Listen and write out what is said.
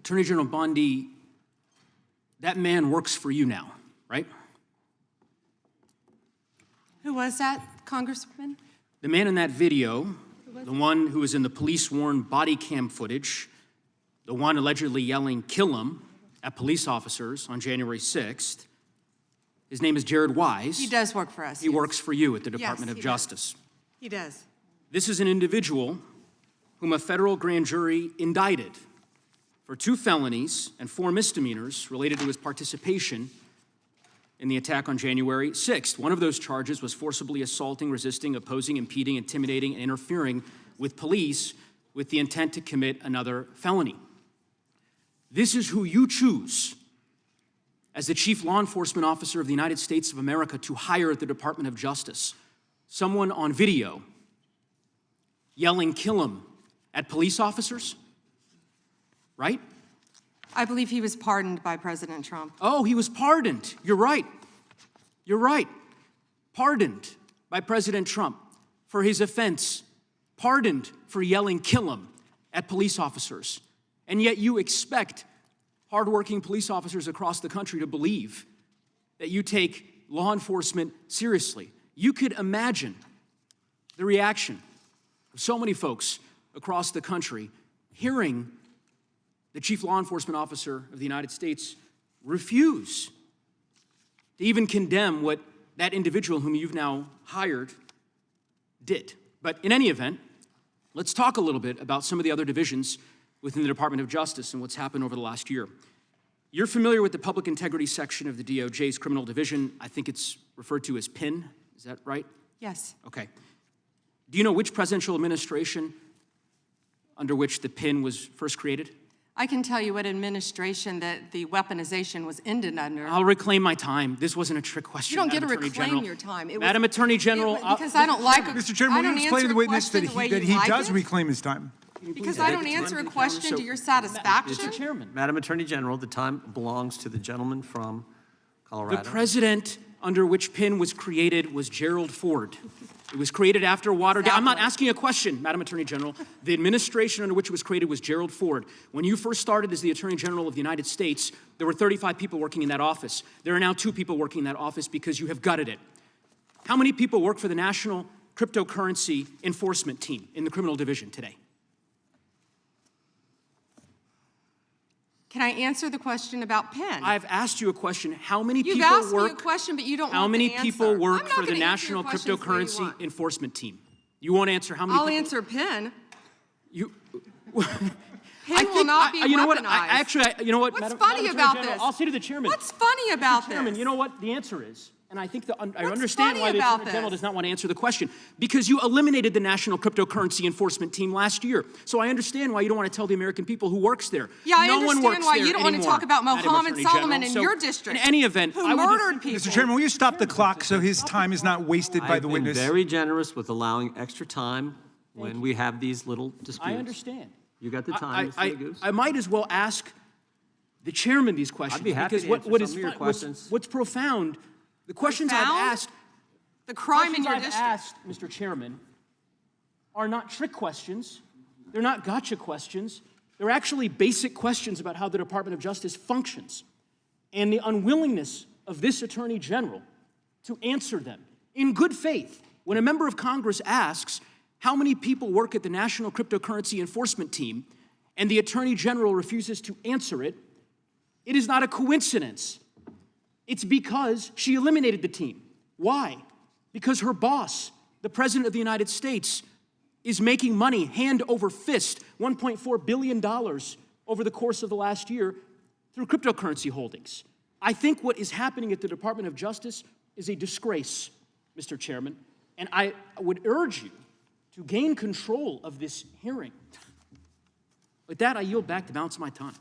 Attorney General Bondi, that man works for you now, right? Who was that, Congressman? The man in that video, the one who was in the police-worn body cam footage, the one allegedly yelling, "Kill him," at police officers on January 6th, his name is Jared Wise. He does work for us. He works for you at the Department of Justice. He does. This is an individual whom a federal grand jury indicted for 2 felonies and 4 misdemeanors related to his participation in the attack on January 6th. One of those charges was forcibly assaulting, resisting, opposing, impeding, intimidating, and interfering with police with the intent to commit another felony. This is who you choose as the Chief Law Enforcement Officer of the United States of America to hire at the Department of Justice. Someone on video yelling, "Kill him," at police officers, right? I believe he was pardoned by President Trump. Oh, he was pardoned. You're right. You're right. Pardoned by President Trump for his offense. Pardoned for yelling, "Kill him," at police officers. And yet you expect hardworking police officers across the country to believe that you take law enforcement seriously. You could imagine the reaction of so many folks across the country hearing the Chief Law Enforcement Officer of the United States refuse to even condemn what that individual whom you've now hired did. But in any event, let's talk a little bit about some of the other divisions within the Department of Justice and what's happened over the last year. You're familiar with the Public Integrity section of the DOJ's Criminal Division. I think it's referred to as PIN. Is that right? Yes. Okay. Do you know which presidential administration under which the PIN was first created? I can tell you what administration that the weaponization was ended under. I'll reclaim my time. This wasn't a trick question. You don't get to Madam Attorney reclaim General. your time. Madam Attorney General. Because I don't like Mr. Chairman, will you explain to the witness that he does reclaim his time? Because I don't answer a question to your satisfaction. Mr. Chairman. Madam Attorney General, the time belongs to the gentleman from Colorado. The president under which PIN was created was Gerald Ford. It was created after Watergate. I'm not asking a question, Madam Attorney General. The administration under which it was created was Gerald Ford. When you first started as the Attorney General of the United States, there were 35 people working in that office. There are now 2 people working in that office because you have gutted it. How many people work for the National Cryptocurrency Enforcement Team in the Criminal Division today? Can I answer the question about PIN? I've asked you a question. How many You've people asked work? me a question, but you don't How want many the people answer. work I'm not for the gonna answer your National questions the way you Cryptocurrency want. Enforcement Team? You won't answer how many I'll people? answer PIN. You. PIN will not be you know what? weaponized. You know what? What's Madam funny Attorney about General, this? I'll say to the chairman. What's funny about Mr. Chairman, this? you know what the answer is? And I think I What's understand why funny the about Attorney General this? does not want to answer the question. Because you eliminated the National Cryptocurrency Enforcement Team last year. So I understand why you don't want to tell the American people who works there. Yeah, I no one understand works why there you don't want to anymore, talk about Madam Mohammed Attorney Solomon General. in So, your district. In any event, who I would murdered people. Mr. Chairman, will you stop the clock so his time is not wasted by I've the been witness? very generous with allowing extra time when we have these little disputes. I understand. You got the time, Mr. Neguse. I might as well ask the chairman these questions. I'd be happy because to what answer is some of your fun- questions. What's profound, the questions I've Profound? asked, The crime in questions your I've district. asked, Mr. Chairman, are not trick questions. They're not gotcha questions. They're actually basic questions about how the Department of Justice functions and the unwillingness of this Attorney General to answer them in good faith. When a member of Congress asks how many people work at the National Cryptocurrency Enforcement Team and the Attorney General refuses to answer it, it is not a coincidence. It's because she eliminated the team. Why? Because her boss, the President of the United States, is making money hand over fist, $1.4 billion over the course of the last year through cryptocurrency holdings. I think what is happening at the Department of Justice is a disgrace, Mr. Chairman, and I would urge you to gain control of this hearing. With that, I yield back the balance of my time.